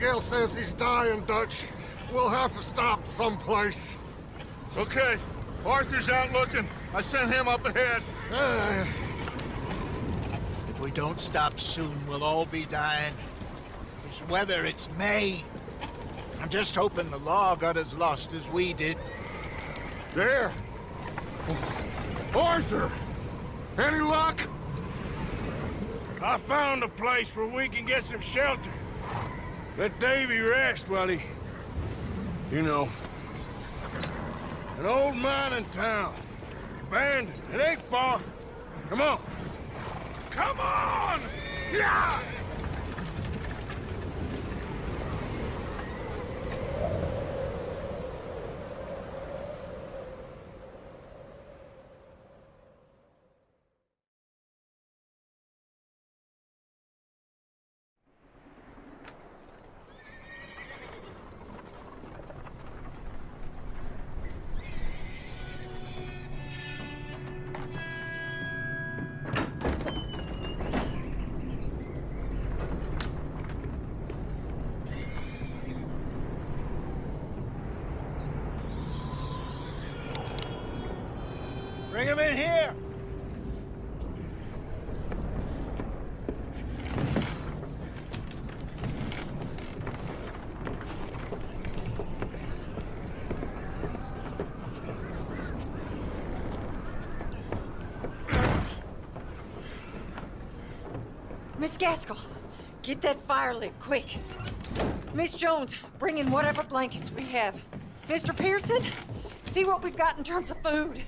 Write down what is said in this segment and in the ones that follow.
Miguel says he's dying, Dutch. We'll have to stop someplace. Okay. Arthur's out looking. I sent him up ahead. If we don't stop soon, we'll all be dying. This weather, it's May. I'm just hoping the law got as lost as we did. There! Arthur! Any luck? I found a place where we can get some shelter. Let Davy rest while he... You know. An old mining town. Abandoned. It ain't far. Come on. Come on! Yeah! Bring him in here! Miss Gaskell, get that fire lit, quick. Miss Jones, bring in whatever blankets we have. Mr. Pearson, see what we've got in terms of food.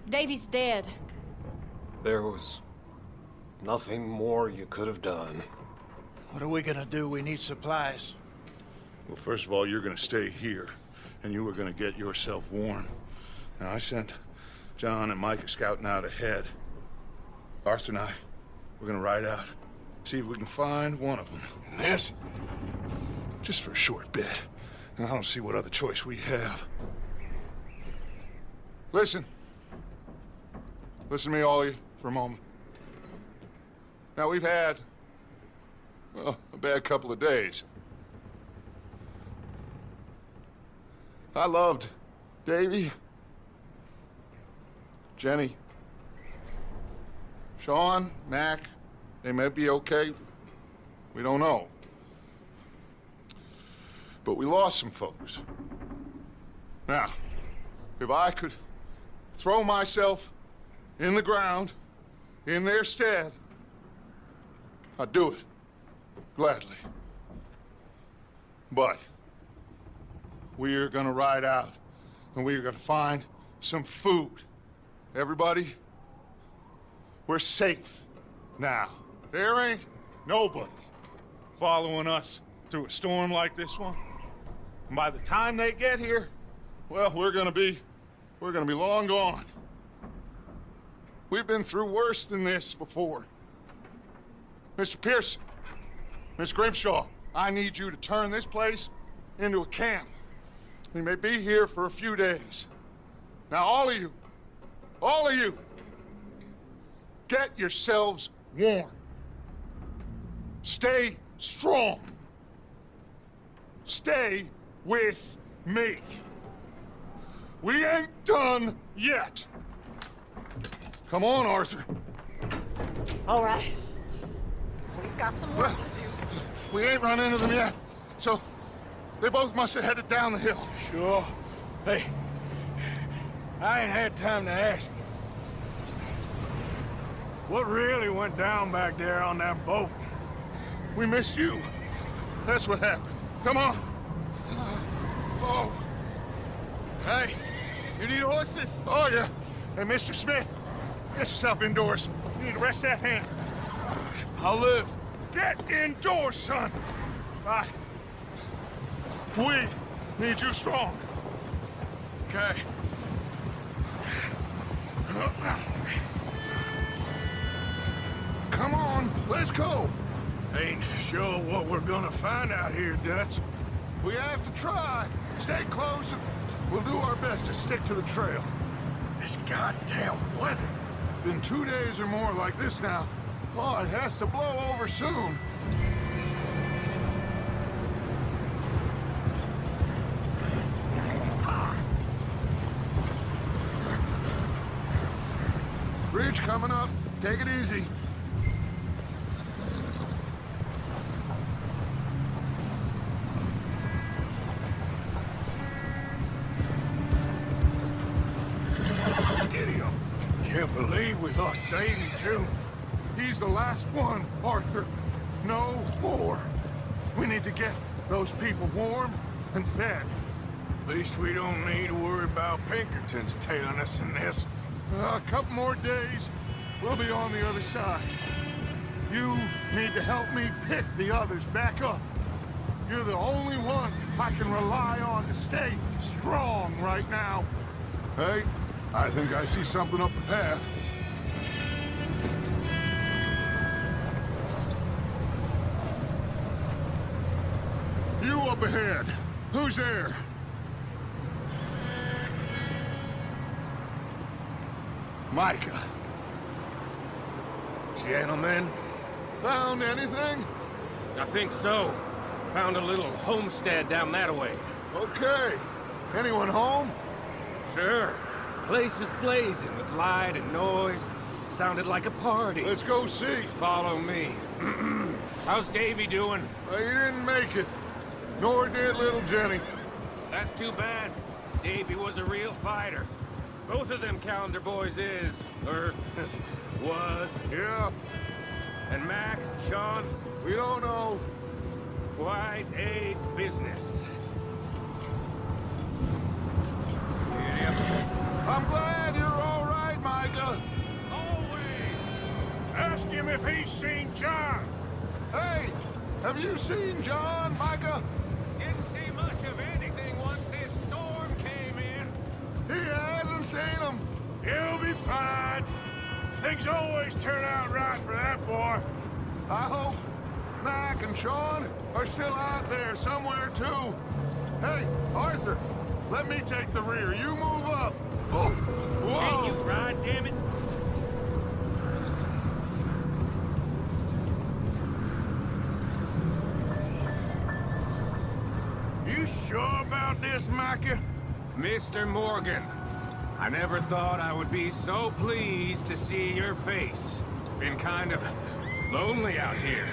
Davy's dead. There was nothing more you could have done. What are we gonna do? We need supplies. Well, first of all, you're gonna stay here, and you were gonna get yourself warm. Now, I sent John and Micah scouting out ahead. Arthur and I, we're gonna ride out, see if we can find one of them. And this, just for a short bit. And I don't see what other choice we have. Listen. Listen to me, all of you, for a moment. Now, we've had, well, a bad couple of days. I loved Davy, Jenny, Sean, Mac. They may be okay. We don't know. But we lost some folks. Now, if I could throw myself in the ground, in their stead, I'd do it, gladly. But we're gonna ride out, and we're gonna find some food. Everybody, we're safe now. There ain't nobody following us through a storm like this one. And by the time they get here, well, we're gonna be long gone. We've been through worse than this before. Mr. Pearson, Miss Grimshaw, I need you to turn this place into a camp. We may be here for a few days. Now, all of you, get yourselves warm. Stay strong. Stay with me. We ain't done yet. Come on, Arthur. All right. We've got some work to do. We ain't run into them yet, so they both must have headed down the hill. Sure. Hey, I ain't had time to ask. What really went down back there on that boat? We missed you. That's what happened. Come on. Oh. Hey, you need horses? Oh, yeah. Hey, Mr. Smith, get yourself indoors. You need to rest that hand. I'll live. Get indoors, son. We need you strong. Okay. Come on, let's go. Ain't sure what we're gonna find out here, Dutch. We have to try. Stay close, and we'll do our best to stick to the trail. This goddamn weather. Been 2 days or more like this now. Oh, it has to blow over soon. Bridge coming up. Take it easy. Idiot. Can't believe we lost Davy, too. He's the last one, Arthur. No more. We need to get those people warm and fed. At least we don't need to worry about Pinkertons tailing us in this. A couple more days, we'll be on the other side. You need to help me pick the others back up. You're the only one I can rely on to stay strong right now. Hey, I think I see something up the path. You up ahead. Who's there? Micah. Gentlemen, Found anything? I think so. Found a little homestead down that way. Okay. Anyone home? Sure. Place is blazing with light and noise. Sounded like a party. Let's go see. Follow me. How's Davy doing? He didn't make it. Nor did little Jenny. That's too bad. Davy was a real fighter. Both of them Calendar boys is, or was. Yeah, And Mac, Sean, we don't know. quite a business. I'm glad you're all right, Micah. Always! Ask him if he's seen John. Hey, have you seen John, Micah? Didn't see much of anything once this storm came in. He hasn't seen him. He'll be fine. Things always turn out right for that boy. I hope Mac and Sean are still out there somewhere, too. Hey, Arthur, let me take the rear. You move up. Oh, Can't you whoa. ride, damn it? You sure about this, Micah? Mr. Morgan, I never thought I would be so pleased to see your face. Been kind of lonely out here.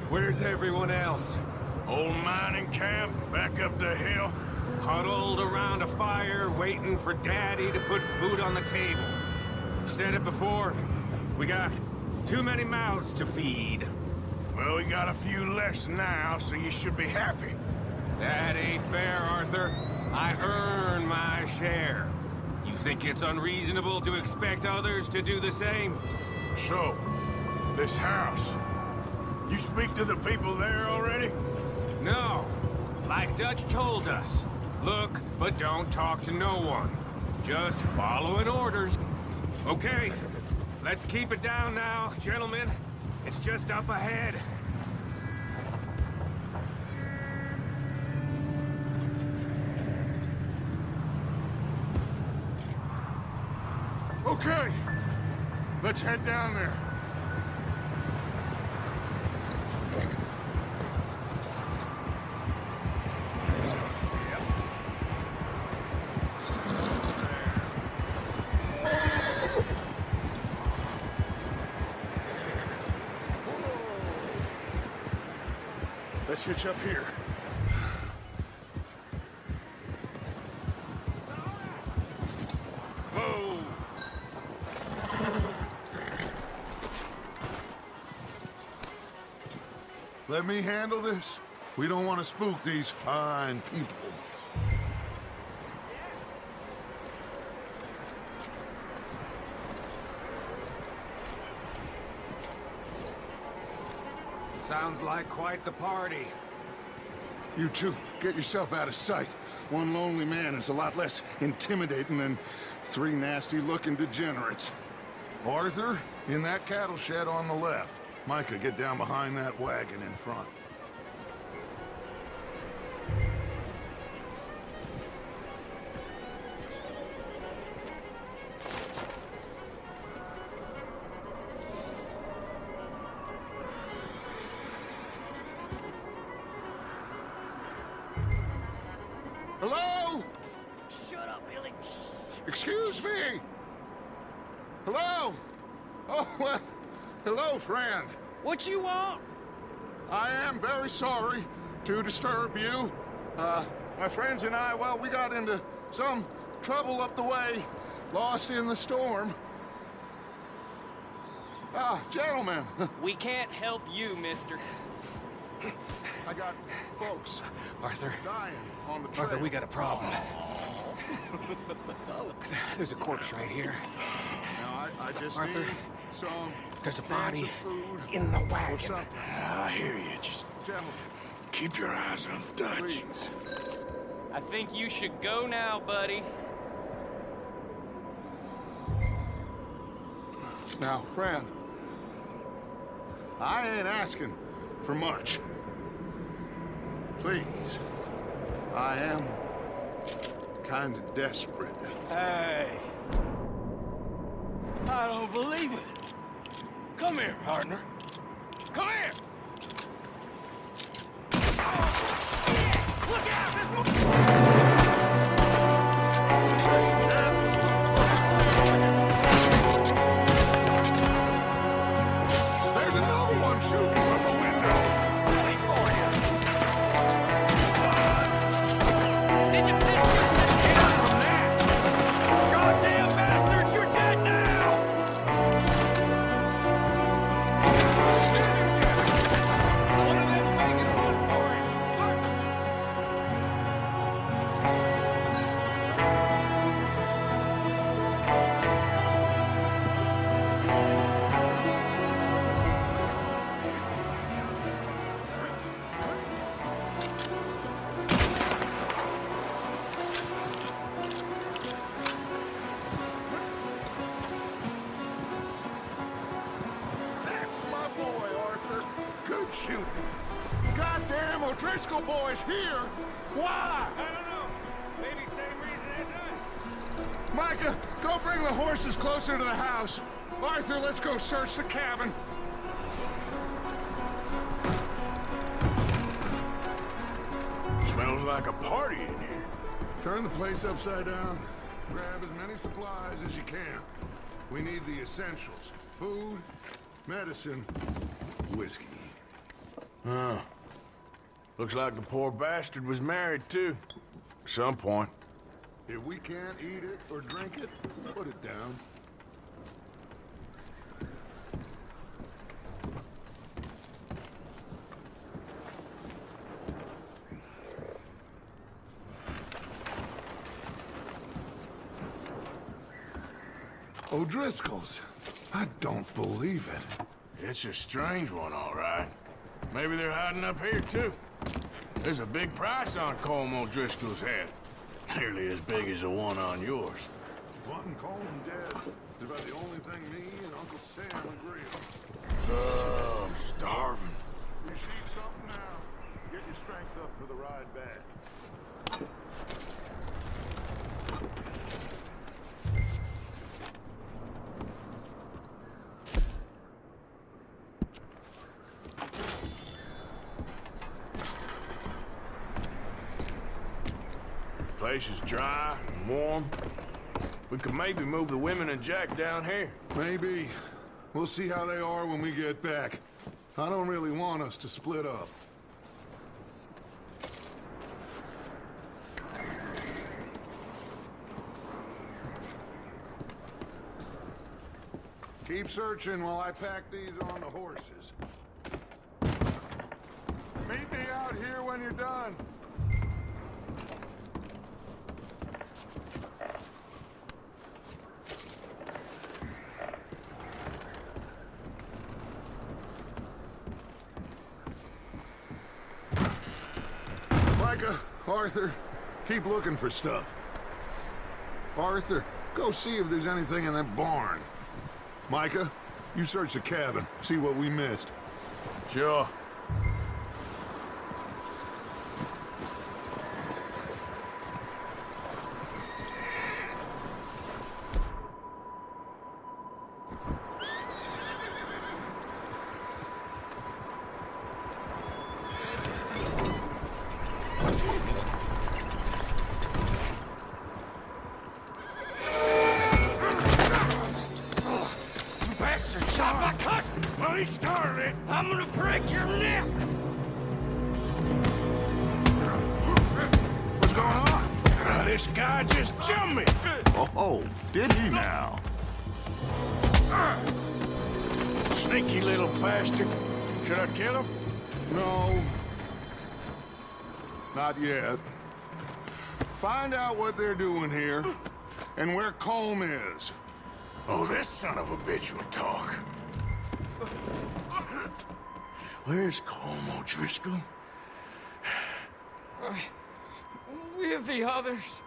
Where's everyone else? Old mining camp, back up the hill. Huddled around a fire, waiting for Daddy to put food on the table. Said it before, we got too many mouths to feed. Well, we got a few less now, so you should be happy. That ain't fair, Arthur. I earn my share. You think it's unreasonable to expect others to do the same? So, this house. You speak to the people there already? No. Like Dutch told us. Look, but don't talk to no one. Just following orders. Okay, let's keep it down now, gentlemen. It's just up ahead. Okay, let's head down there. Let's hitch up here. Whoa! Let me handle this. We don't want to spook these fine people. Sounds like quite the party. You two, get yourself out of sight. One lonely man is a lot less intimidating than three nasty-looking degenerates. Arthur, in that cattle shed on the left. Micah, get down behind that wagon in front. Hello? Shut up, Billy. Excuse me? Hello? Oh, well, hello, friend. What you want? I am very sorry to disturb you. My friends and I, well, we got into some trouble up the way, lost in the storm. Ah, gentlemen, We can't help you, mister. I got folks Arthur, dying on the trail. Arthur, we got a problem. There's a corpse right here. Now, I just Arthur, need some there's a cans body of food in the or wagon. something. I hear you. Just Gentlemen, keep your eyes on Dutch. please. I think you should go now, buddy. Now, friend, I ain't asking for much. Please, I am kind of desperate. Hey. I don't believe it. Come here, partner. Come here. Look out! This There's another one shooting from the window. Wait for you. Did you piss yourself down from that? Goddamn bastards, you're dead now! One of them's making a run for it. That's my boy, Arthur. Good shooting. Goddamn O'Driscoll boy's here. Why? I don't know. Maybe same reason as us. Micah, go bring the horses closer to the house. Arthur, let's go search the cabin. Smells like a party in here. Turn the place upside down. Grab as many supplies as you can. We need the essentials. Food, medicine, whiskey. Huh. Looks like the poor bastard was married, too. At some point. If we can't eat it or drink it, put it down. O'Driscoll's. I don't believe it. It's a strange one, all right. Maybe they're hiding up here, too. There's a big price on Colm O'Driscoll's head. Nearly as big as the one on yours. Wanting Colm dead is about the only thing me and Uncle Sam agree on. Oh, I'm starving. You should eat something now. Get your strength up for the ride back. Place is dry and warm. We could maybe move the women and Jack down here. Maybe. We'll see how they are when we get back. I don't really want us to split up. Keep searching while I pack these on the horses. Meet me out here when you're done. Micah, Arthur, keep looking for stuff. Arthur, go see if there's anything in that barn. Micah, you search the cabin, see what we missed. Sure. Bastards! This guy just jumped me. Oh, did he now? Sneaky little bastard. Should I kill him? No. Not yet. Find out what they're doing here and where Colm is. Oh, this son of a bitch will talk. Where's Colm O'Driscoll? With the others.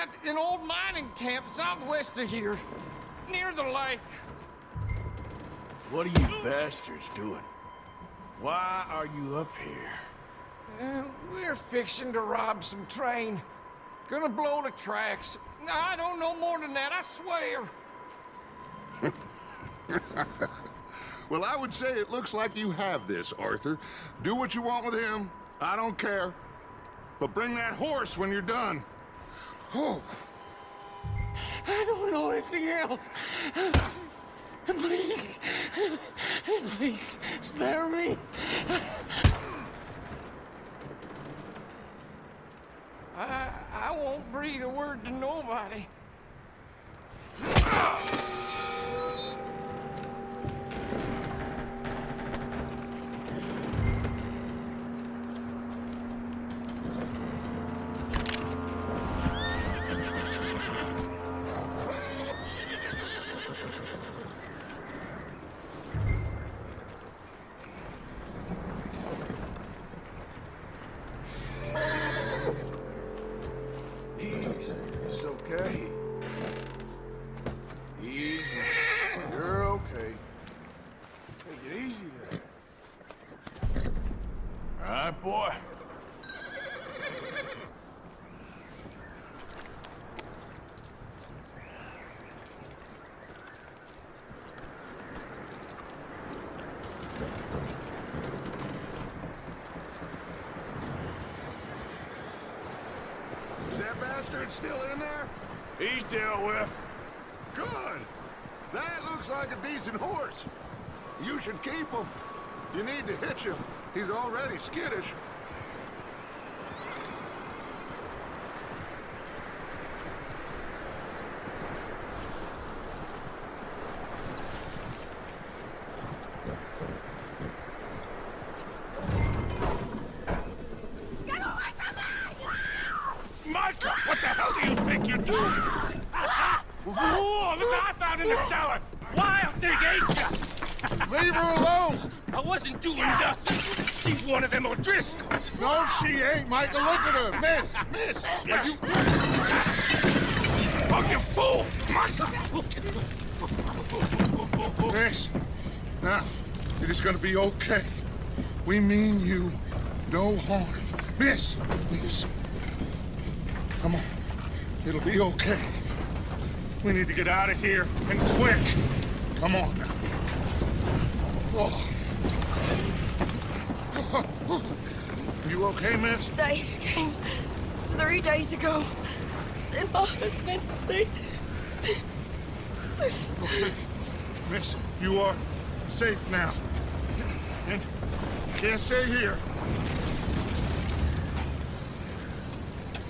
At an old mining camp southwest of here. Near the lake. What are you bastards doing? Why are you up here? We're fixing to rob some train. Gonna blow the tracks. I don't know more than that, I swear. Well, I would say it looks like you have this, Arthur. Do what you want with him. I don't care. But bring that horse when you're done. Oh. I don't know anything else. Please. Please, spare me. I won't breathe a word to nobody. Easy. It's okay. Easy. You're okay. Take it easy there. All right, boy. Is that bastard still in there? He's dealt with. Good. That looks like a decent horse. You should keep him. You need to hitch him. He's already skittish. Micah, what the hell do you think you're doing? Whoa, look what I found in the cellar. Wild thing, ain't ya? Leave her alone! I wasn't doing nothing. She's one of them O'Driscolls. No, she ain't, Micah. Look at her. Miss! Miss! Are you... Oh, you fool! Micah! Miss, now, it is gonna be okay. We mean you no harm. Miss! Miss. Come on. It'll be okay. We need to get out of here, and quick. Come on now. Oh. You okay, miss? They came 3 days ago. And my husband, they... Okay. Miss, you are safe now. And you can't stay here.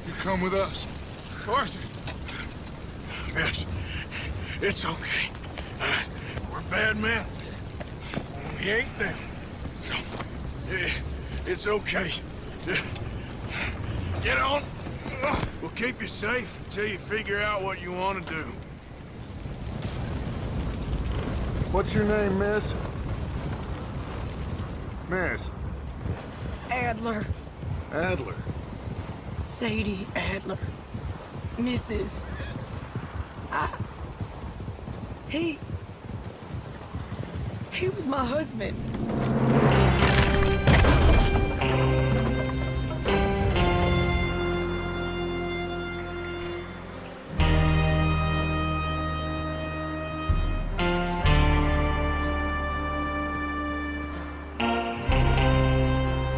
You come with us. Arthur. Miss, it's okay. We're bad men. We ain't them. It's okay. Get on. We'll keep you safe until you figure out what you want to do. What's your name, miss? Miss. Adler. Adler. Sadie Adler. Mrs. He was my husband.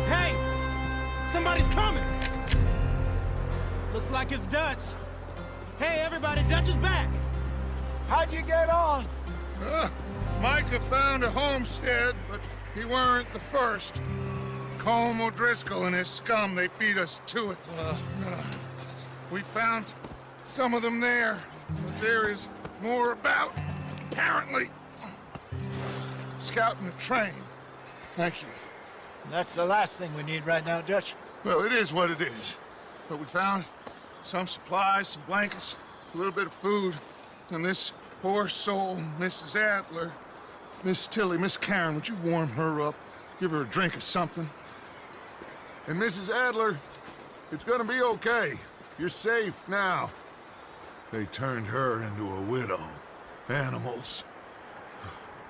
Hey! Somebody's coming! Looks like it's Dutch. Hey, everybody, Dutch is back! How'd you get on? Micah found a homestead, but he weren't the first. Colm O'Driscoll and his scum, they beat us to it. We found some of them there, but there is more about, apparently. Scouting the train. Thank you. That's the last thing we need right now, Dutch. Well, it is what it is. But we found some supplies, some blankets, a little bit of food, and this poor soul, Mrs. Adler, Miss Tilly, Miss Karen, would you warm her up? Give her a drink or something? And Mrs. Adler, it's gonna be okay. You're safe now. They turned her into a widow. Animals.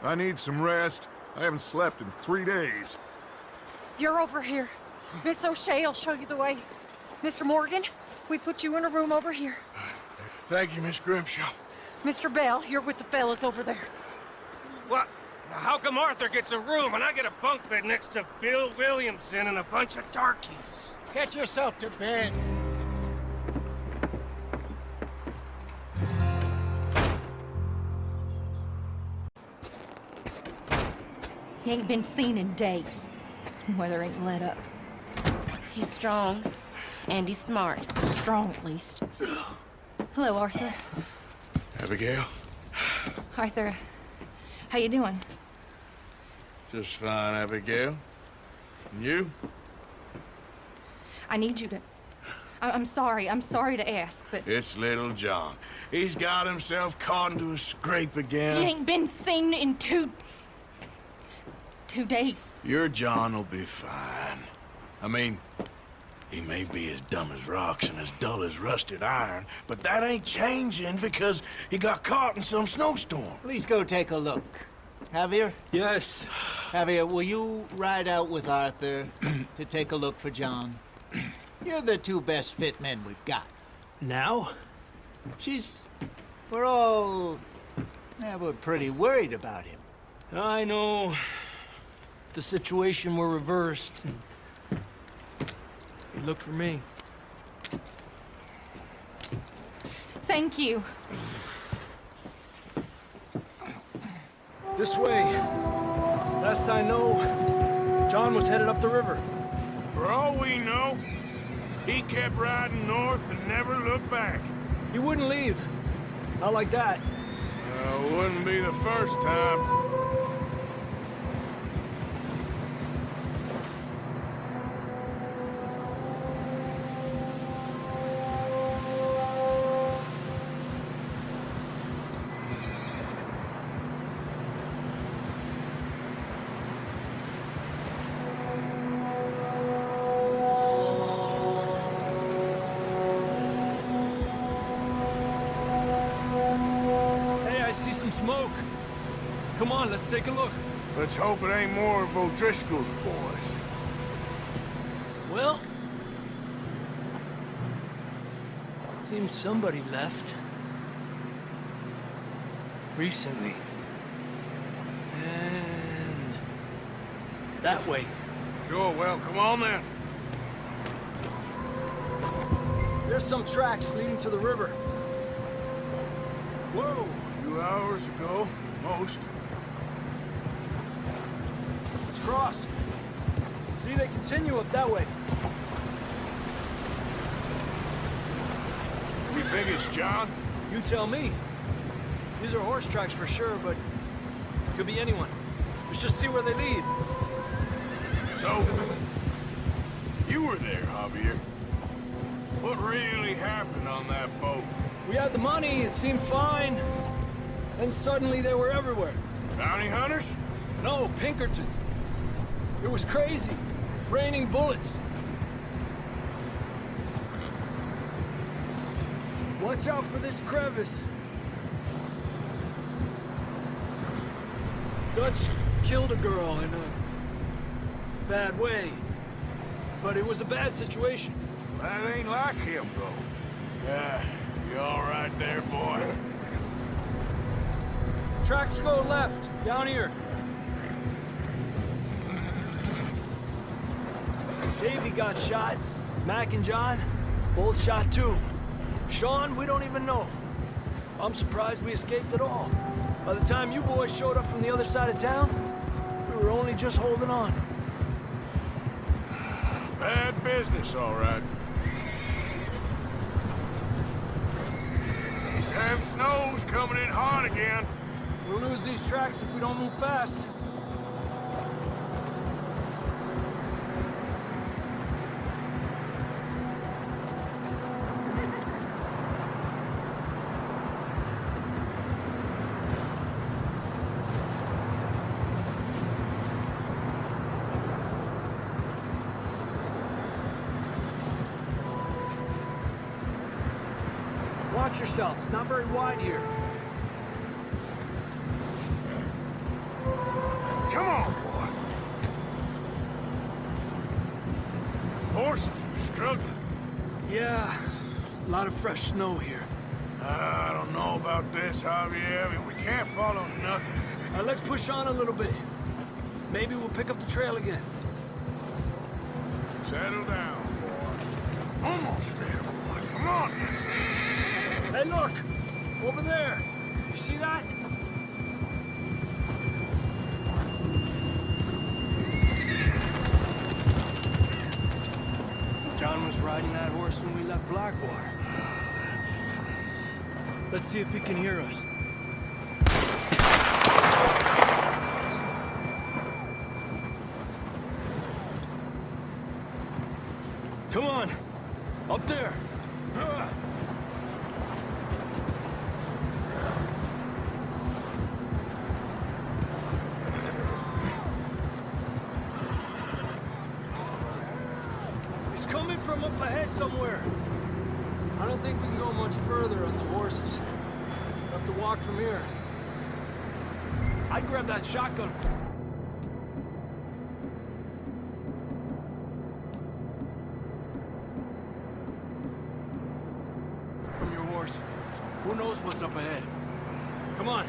I need some rest. I haven't slept in 3 days. You're over here. Miss O'Shea will show you the way. Mr. Morgan, we put you in a room over here. Thank you, Miss Grimshaw. Mr. Bell, you're with the fellas over there. What? How come Arthur gets a room and I get a bunk bed next to Bill Williamson and a bunch of darkies? Get yourself to bed. He ain't been seen in days. Weather ain't let up. He's strong, and he's smart. Strong, at least. Hello, Arthur. Abigail? Arthur, how you doing? Just fine, Abigail. And you? I need you to... I'm sorry to ask, but... It's little John. He's got himself caught into a scrape again. He ain't been seen in two days. Your John will be fine. I mean, he may be as dumb as rocks and as dull as rusted iron, but that ain't changing because he got caught in some snowstorm. Please go take a look. Javier? Yes. Javier, will you ride out with Arthur to take a look for John? You're the two best fit men we've got. Now? We're all... Yeah, we're pretty worried about him. I know. If the situation were reversed, he looked for me. Thank you. This way. Last I know, John was headed up the river. For all we know, he kept riding north and never looked back. He wouldn't leave. Not like that. Wouldn't be the first time. Smoke. Come on, let's take a look. Let's hope it ain't more of O'Driscoll's boys. Well, seems somebody left. Recently. And that way. Sure, well, come on then. There's some tracks leading to the river. Whoa! 2 hours ago, most. Let's cross. See, they continue up that way. You think it's John? You tell me. These are horse tracks for sure, but it could be anyone. Let's just see where they lead. So, you were there, Javier. What really happened on that boat? We had the money, it seemed fine. Then suddenly they were everywhere. Bounty hunters? No, Pinkertons. It was crazy. Raining bullets. Watch out for this crevice. Dutch killed a girl in a bad way. But it was a bad situation. That ain't like him, though. Yeah, you all right there, boy? Tracks go left, down here. Davey got shot. Mac and John, both shot too. Sean, we don't even know. I'm surprised we escaped at all. By the time you boys showed up from the other side of town, we were only just holding on. Bad business, all right. Them snow's coming in hard again. We'll lose these tracks if we don't move fast. Watch yourself. It's not very wide here. Come on, boy. Horses are struggling. Yeah, a lot of fresh snow here. I don't know about this, Javier. I mean, we can't follow nothing. Let's push on a little bit. Maybe we'll pick up the trail again. Settle down, boy. Almost there, boy. Come on. Hey, look! Over there! You see that? John was riding that horse when we left Blackwater. Let's see if he can hear us. Come on! Up there! He's coming from up ahead somewhere. I don't think we can go much further on the horses. We'll have to walk from here. I'd grab that shotgun. From your horse. Who knows what's up ahead? Come on.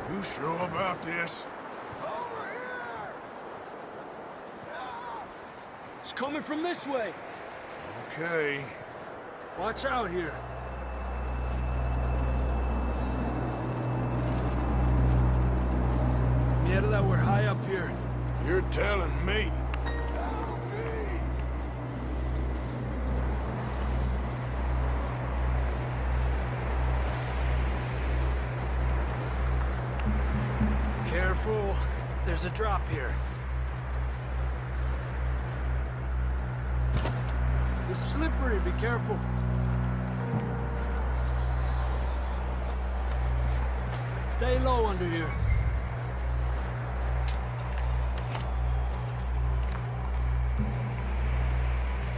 You sure about this? It's coming from this way. Okay. Watch out here. Yeah, that we're high up here. You're telling me. Careful. There's a drop here. It's slippery. Be careful. Stay low under here.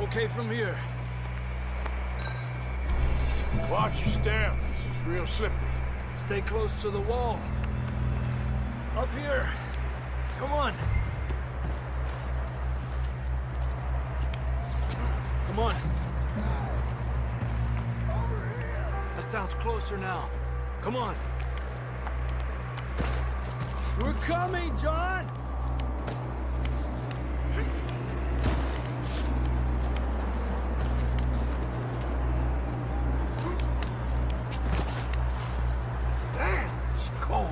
Okay from here. Watch your step. This is real slippery. Stay close to the wall. Up here. Come on. Come on. That sounds closer now. Come on. We're coming, John! Damn, it's cold.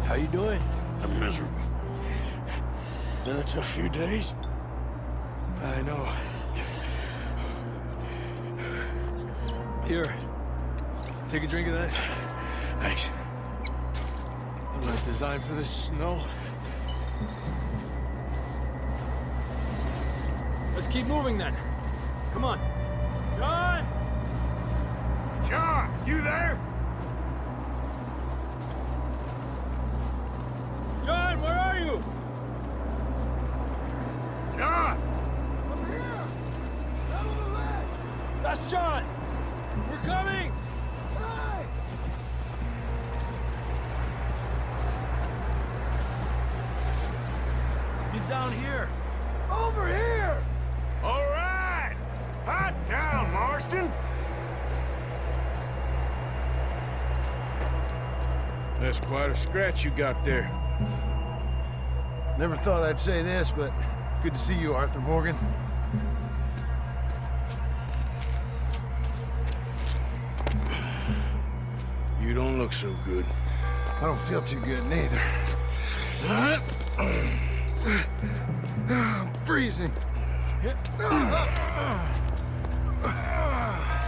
How you doing? I'm miserable. Been a tough few days. I know. Here. Take a drink of that. Thanks. I'm not designed for this snow. Let's keep moving then. Come on. John! John, you there? John, where are you? John! That's John! We're coming! He's down here. Over here! All right! Hot down, Marston! That's quite a scratch you got there. Never thought I'd say this, but it's good to see you, Arthur Morgan. You don't look so good. I don't feel too good neither. I'm freezing.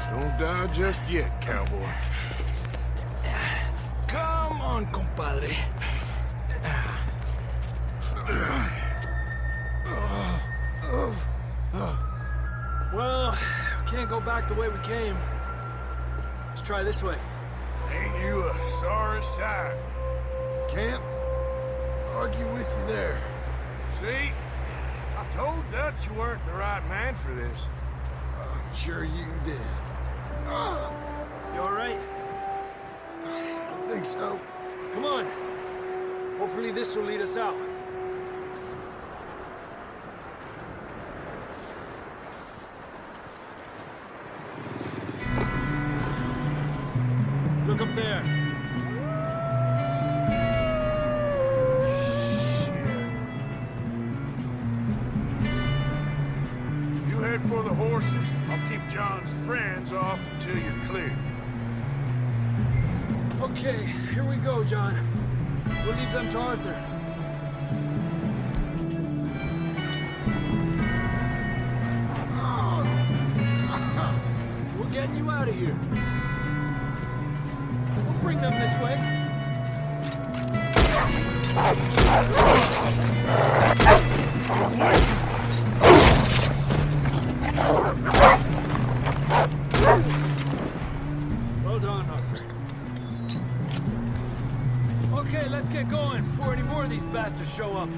Don't die just yet, cowboy. Come on, compadre. Well, we can't go back the way we came. Let's try this way. Ain't you a sorry sight? Can't argue with you there. See? I told Dutch you weren't the right man for this. I'm sure you did. You all right? I don't think so. Come on. Hopefully this will lead us out. Look up there. You head for the horses. I'll keep John's friends off until you're clear. Okay, here we go, John. We'll leave them to Arthur. We're getting you out of here. We'll bring them this way. Well done, Arthur. Okay, let's get going before any more of these bastards show up.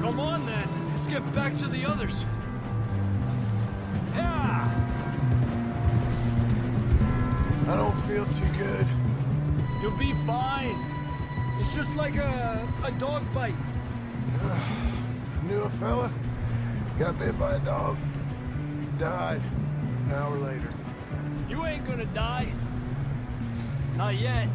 Come on, then. Let's get back to the others. Yeah! I don't feel too good. You'll be fine. It's just like a dog bite. Knew a fella, got bit by a dog, died an hour later. You ain't gonna die. Not yet.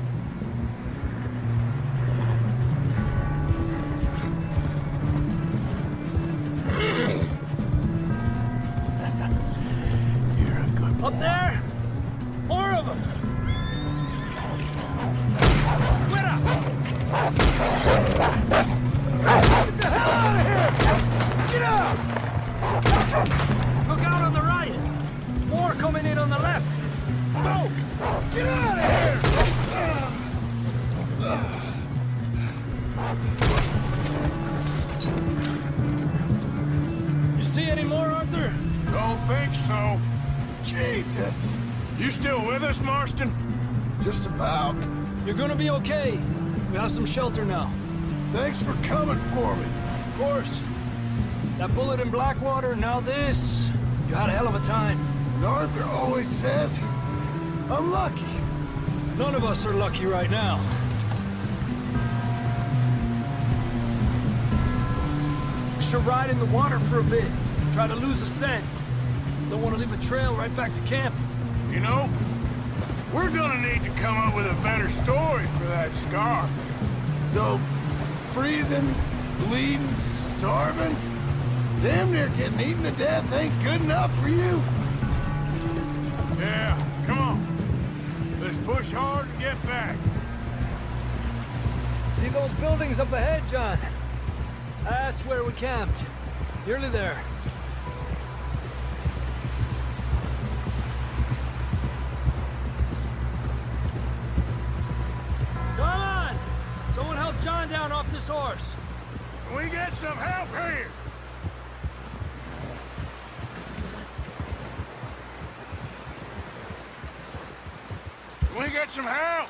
You're a good boy. Up there! More of them! Fuera! Get the hell out of here! Get out! Look out on the right! More coming in on the left! Go! Get out of here! You see any more, Arthur? Don't think so. Jesus! You still with us, Marston? Just about. You're gonna be okay. We have some shelter now. Thanks for coming for me. Of course. That bullet in Blackwater, now this. You had a hell of a time. And Arthur always says, I'm lucky. None of us are lucky right now. We should ride in the water for a bit. Try to lose a scent. Don't want to leave a trail right back to camp. You know, we're gonna need to come up with a better story for that scar. So, freezing, bleeding, starving, damn near getting eaten to death ain't good enough for you? Yeah, come on. Let's push hard and get back. See those buildings up ahead, John? That's where we camped. Nearly there. Come on! Someone help John down off this horse. Can we get some help here? Can we get some help?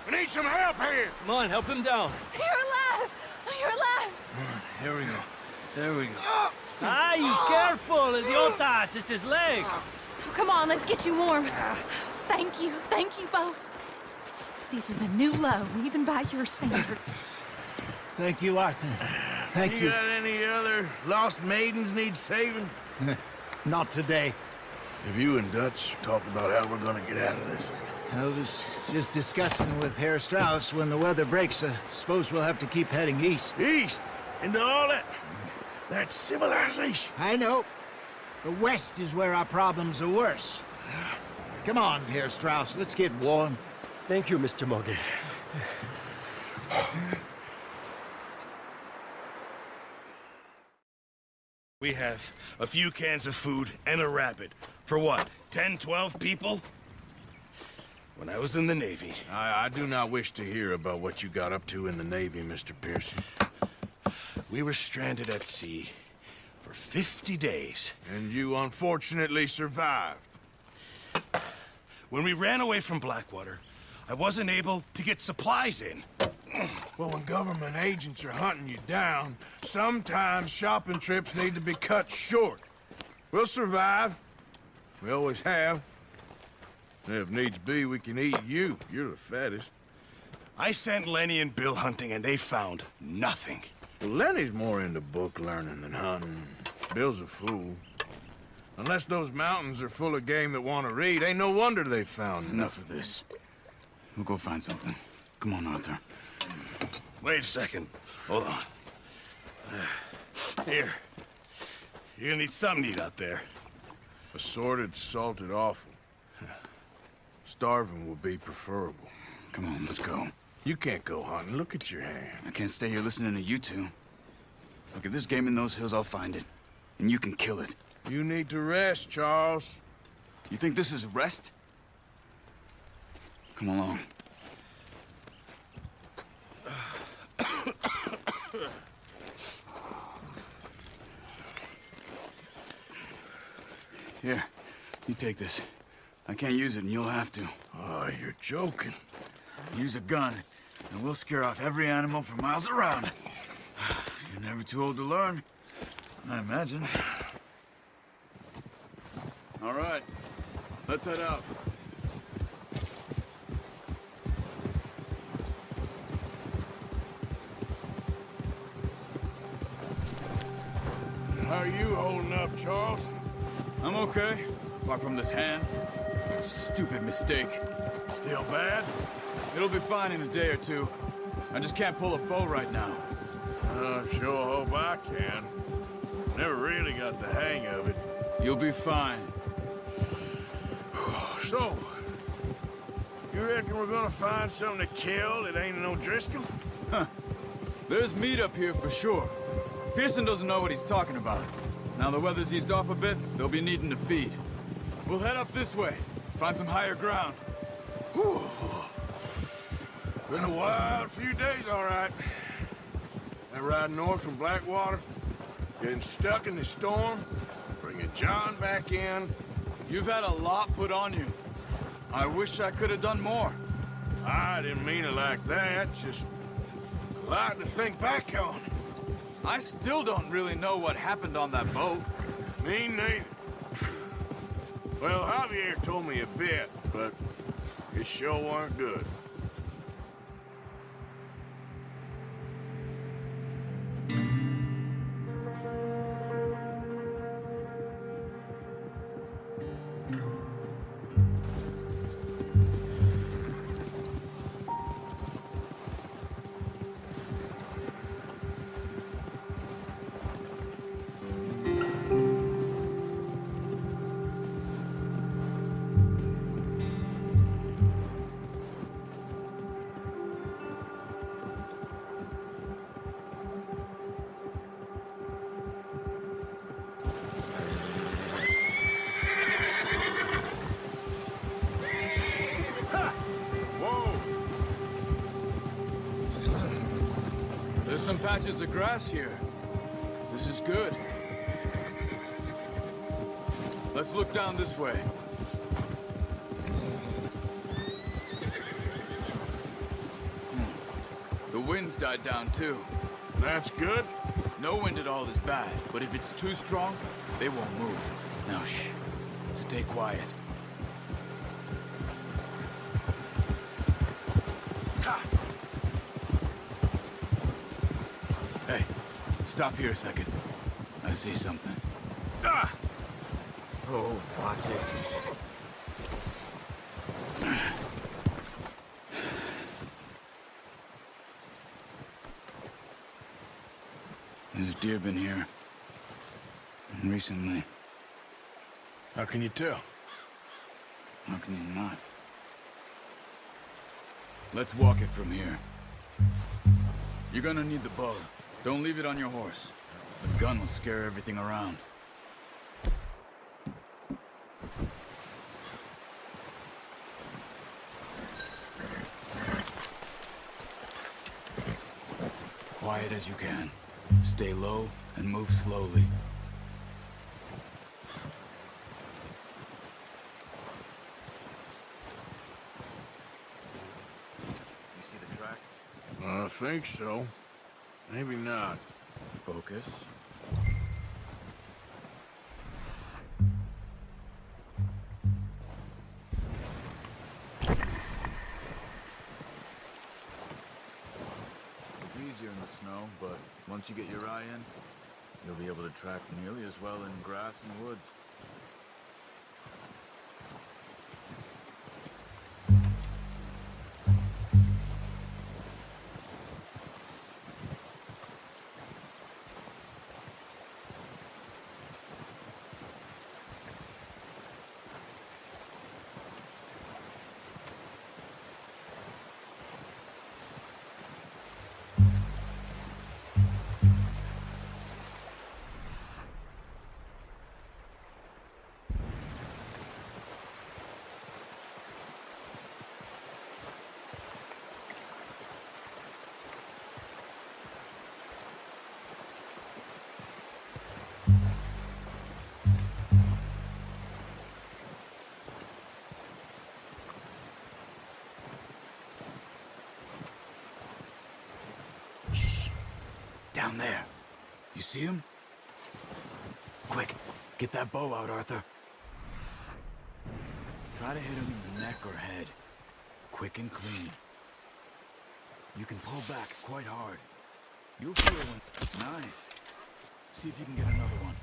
We need some help here. Come on, help him down. You're alive! You're alive! Here we go. There we go. Ay, careful, idiotas! It's his leg! Come on, let's get you warm. Thank you both. This is a new low, even by your standards. Thank you, Arthur. Thank you. You got any other lost maidens need saving? Not today. Have you and Dutch talked about how we're gonna get out of this? I was just discussing with Herr Strauss when the weather breaks. I suppose we'll have to keep heading east. East? Into all that... That's civilization. I know. The west is where our problems are worse. Come on, Herr Strauss, let's get warm. Thank you, Mr. Morgan. We have a few cans of food and a rabbit. For what, 10, 12 people? When I was in the Navy... I do not wish to hear about what you got up to in the Navy, Mr. Pearson. We were stranded at sea for 50 days. And you unfortunately survived. When we ran away from Blackwater, I wasn't able to get supplies in. Well, when government agents are hunting you down, sometimes shopping trips need to be cut short. We'll survive. We always have. If needs be, we can eat you. You're the fattest. I sent Lenny and Bill hunting, and they found nothing. Well, Lenny's more into book learning than hunting. Bill's a fool. Unless those mountains are full of game that want to read, ain't no wonder they found Enough of this. We'll go find something. Come on, Arthur. Wait a second. Hold on. Here. You're gonna need something to eat out there. Assorted, salted offal. Starving would be preferable. Come on, let's go. You can't go hunting. Look at your hand. I can't stay here listening to you two. Look, if there's game in those hills, I'll find it. And you can kill it. You need to rest, Charles. You think this is rest? Come along. Here, you take this. I can't use it, and you'll have to. Oh, you're joking. Use a gun, and we'll scare off every animal for miles around. You're never too old to learn, I imagine. All right, let's head out. How are you holding up, Charles? I'm okay, apart from this hand. Stupid mistake. Still bad? It'll be fine in a day or two. I just can't pull a bow right now. I sure hope I can. Never really got the hang of it. You'll be fine. So, you reckon we're gonna find something to kill that ain't no Driscoll? Huh. There's meat up here for sure. Pearson doesn't know what he's talking about. Now the weather's eased off a bit, they'll be needing to feed. We'll head up this way, find some higher ground. Whew. Been a wild few days, all right. That ride north from Blackwater, getting stuck in the storm, bringing John back in. You've had a lot put on you. I wish I could have done more. I didn't mean it like that, just a lot to think back on. I still don't really know what happened on that boat. Me neither. Well, Javier told me a bit, but it sure weren't good. There's some patches of grass here. This is good. Let's look down this way. The wind's died down too. That's good. No wind at all is bad, but if it's too strong, they won't move. Now shh. Stay quiet. Hey, stop here a second. I see something. Oh, watch it. There's deer been here. Recently. How can you tell? How can you not? Let's walk it from here. You're gonna need the bow. Don't leave it on your horse. The gun will scare everything around. Quiet as you can. Stay low and move slowly. You see the tracks? I think so. Maybe not. Focus. It's easier in the snow, but once you get your eye in, you'll be able to track nearly as well in grass and woods. Down there. You see him? Quick, get that bow out, Arthur. Try to hit him in the neck or head. Quick and clean. You can pull back quite hard. You'll feel when... Nice. See if you can get another one.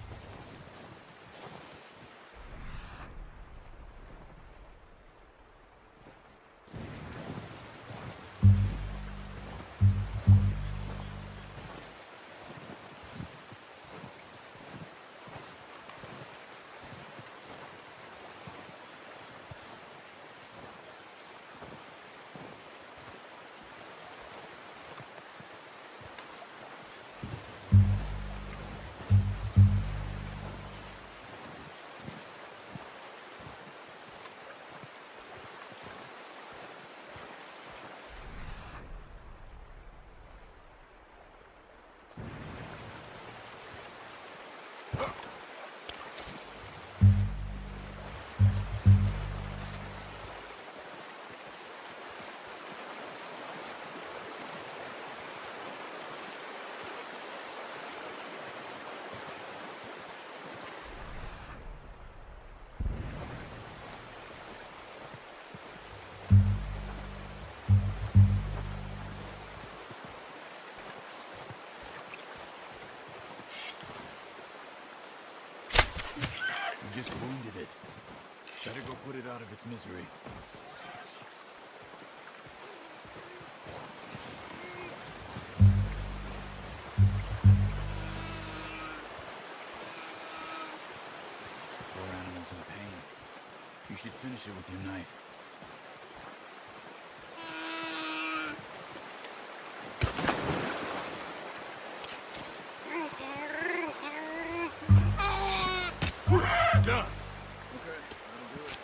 You just wounded it. Better go put it out of its misery. Poor animal's in pain. You should finish it with your knife. Done. Okay, that'll do it.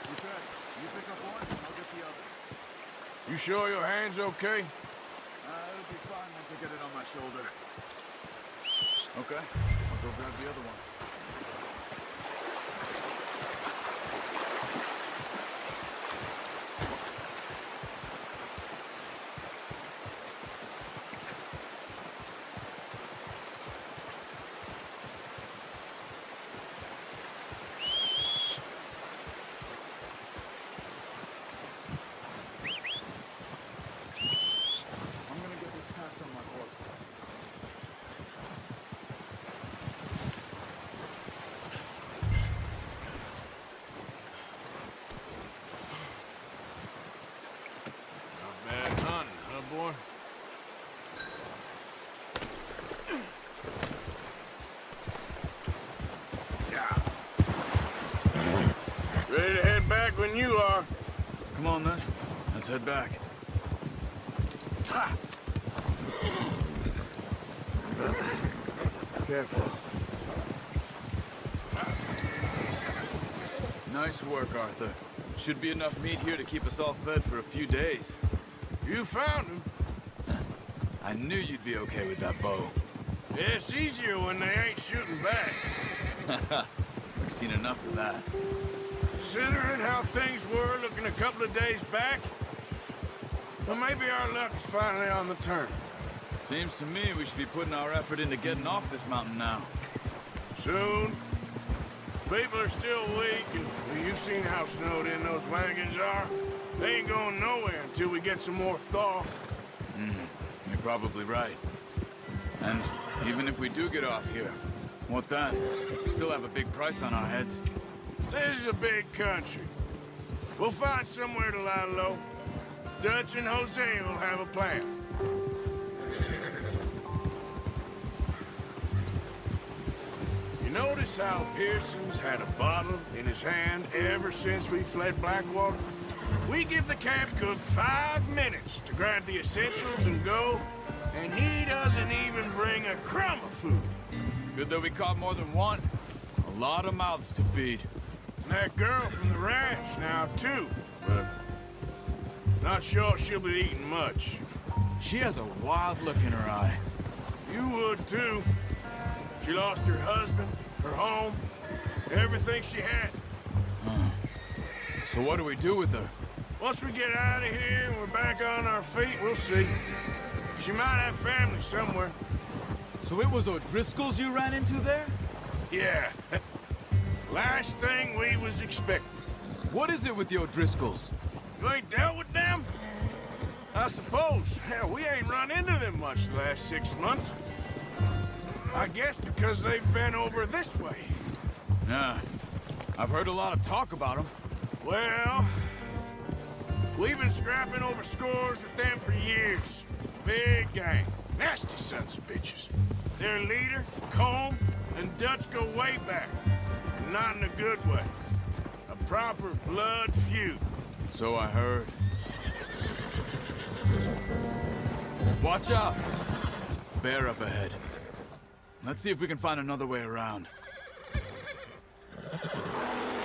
Okay, you pick up one, I'll get the other. You sure your hand's okay? It'll be fine once I get it on my shoulder. Okay, I'll go grab the other one. when you are. Come on, then. Let's head back. Careful. Nice work, Arthur. Should be enough meat here to keep us all fed for a few days. You found him. I knew you'd be okay with that bow. Yeah, it's easier when they ain't shooting back. We've seen enough of that. Considering how things were looking a couple of days back, well, maybe our luck is finally on the turn. Seems to me we should be putting our effort into getting off this mountain now. Soon. People are still weak, and well, you've seen how snowed in those wagons are. They ain't going nowhere until we get some more thaw. You're probably right. And even if we do get off here, what then? We still have a big price on our heads. This is a big country. We'll find somewhere to lie low. Dutch and Hosea will have a plan. You notice how Pearson's had a bottle in his hand ever since we fled Blackwater? We give the camp cook 5 minutes to grab the essentials and go, and he doesn't even bring a crumb of food. Good that we caught more than one. A lot of mouths to feed. And that girl from the ranch now, too, but not sure she'll be eating much. She has a wild look in her eye. You would, too. She lost her husband, her home, everything she had. So what do we do with her? Once we get out of here and we're back on our feet, we'll see. She might have family somewhere. So it was O'Driscoll's you ran into there? Yeah. Last thing we was expecting. What is it with the O'Driscolls? You ain't dealt with them? I suppose. Hell, we ain't run into them much the last 6 months. I guess because they've been over this way. Yeah. I've heard a lot of talk about them. Well, we've been scrapping over scores with them for years. Big gang. Nasty sons of bitches. Their leader, Colm, and Dutch go way back. And not in a good way. A proper blood feud. So I heard. Watch out! Bear up ahead. Let's see if we can find another way around.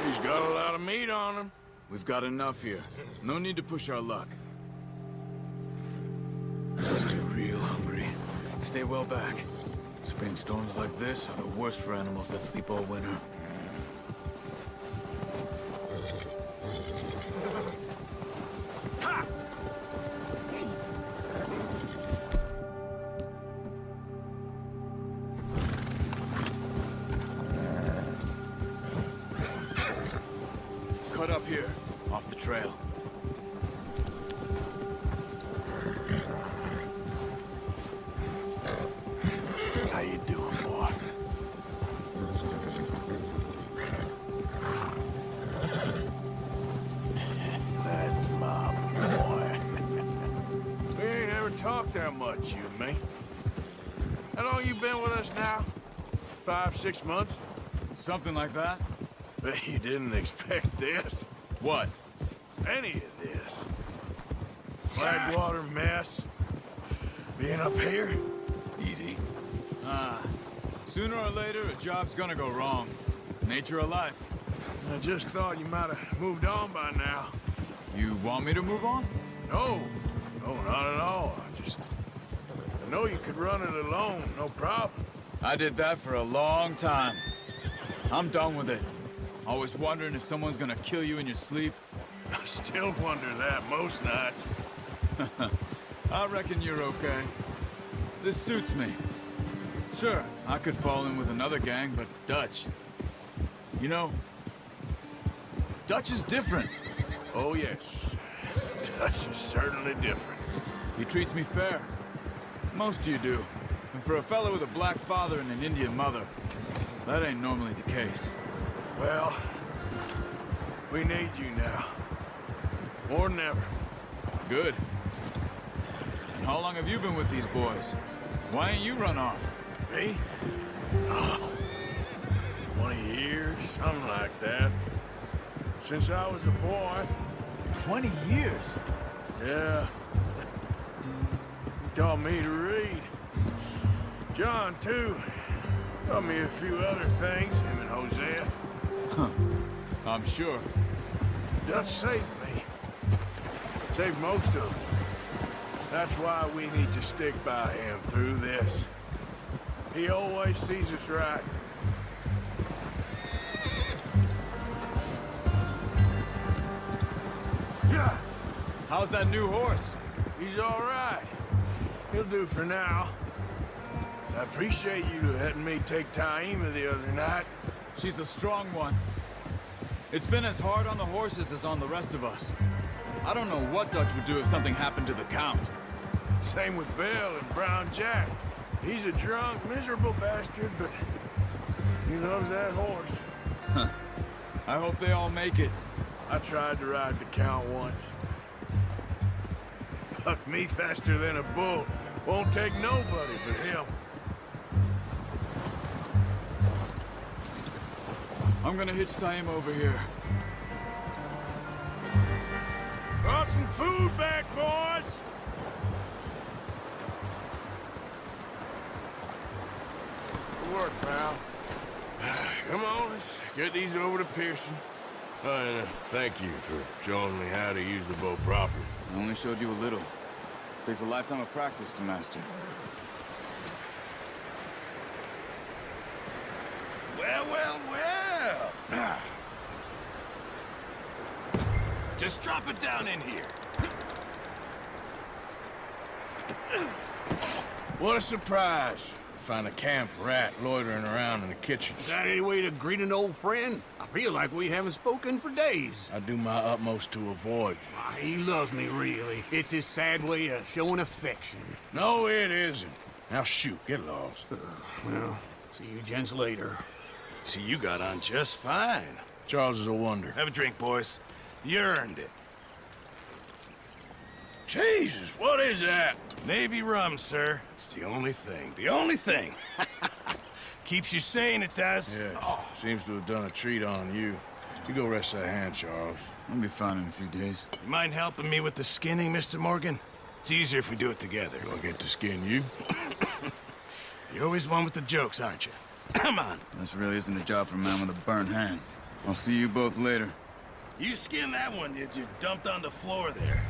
He's got a lot of meat on him. We've got enough here. No need to push our luck. Must be real hungry. Stay well back. Spring storms like this are the worst for animals that sleep all winter. Cut up here, off the trail. How you doing, boy? That's my boy. We ain't ever talked that much, you and me. How long you been with us now? 5, 6 months? Something like that? Bet you didn't expect this. What? Any of this. Blackwater mess. Being up here? Easy. Sooner or later, a job's gonna go wrong. Nature of life. I just thought you might have moved on by now. You want me to move on? No. No, not at all. I know you could run it alone, no problem. I did that for a long time. I'm done with it. Always wondering if someone's gonna kill you in your sleep. I still wonder that most nights. I reckon you're okay. This suits me. Sure, I could fall in with another gang, but Dutch... You know, Dutch is different. Oh, yes. Dutch is certainly different. He treats me fair. Most of you do. And for a fellow with a black father and an Indian mother, that ain't normally the case. Well, we need you now. More than ever. Good. And how long have you been with these boys? Why ain't you run off? Me? Oh, 20 years, something like that. since I was a boy. 20 years? Yeah. He taught me to read. John, too. Taught me a few other things, him and Hosea. Huh. I'm sure. Dutch saved me. Saved most of us. That's why we need to stick by him through this. He always sees us right. Yeah. How's that new horse? He's all right. He'll do for now. I appreciate you letting me take Taima the other night. She's a strong one. It's been as hard on the horses as on the rest of us. I don't know what Dutch would do if something happened to the Count. Same with Bill and Brown Jack. He's a drunk, miserable bastard, but he loves that horse. Huh. I hope they all make it. I tried to ride the Count once. Bucked me faster than a bull. Won't take nobody but him. I'm gonna hitch Taima over here. Brought some food back, boys! Good work, pal. Come on, let's get these over to Pearson. And thank you for showing me how to use the bow properly. I only showed you a little. Takes a lifetime of practice to master. Well, well, well! Just drop it down in here. What a surprise. Find a camp rat loitering around in the kitchen. Is that any way to greet an old friend? I feel like we haven't spoken for days. I do my utmost to avoid you. Ah, he loves me, really. It's his sad way of showing affection. No, it isn't. Now shoot, get lost. Well, see you gents later. See, you got on just fine. Charles is a wonder. Have a drink, boys. You earned it. Jesus, what is that? Navy rum, sir. It's the only thing. The only thing. Keeps you sane, it does. Yeah, seems to have done a treat on you. You go rest that hand, Charles. I'll be fine in a few days. You mind helping me with the skinning, Mr. Morgan? It's easier if we do it together. Do I get to skin you? You're always one with the jokes, aren't you? Come on. This really isn't a job for a man with a burnt hand. I'll see you both later. You skinned that one you dumped on the floor there.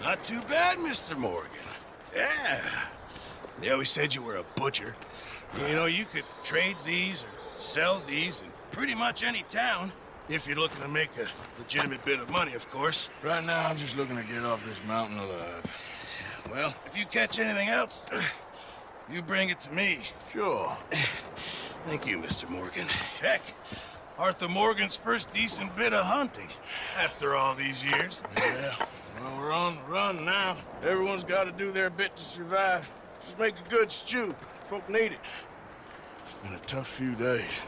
Not too bad, Mr. Morgan. Yeah. They always said you were a butcher. You know, you could trade these or sell these in pretty much any town. If you're looking to make a legitimate bit of money, of course. Right now, I'm just looking to get off this mountain alive. Well, if you catch anything else, you bring it to me. Sure. Thank you, Mr. Morgan. Heck, Arthur Morgan's first decent bit of hunting after all these years. Yeah. Well, we're on the run now. Everyone's got to do their bit to survive. Just make a good stew. Folk need it. It's been a tough few days.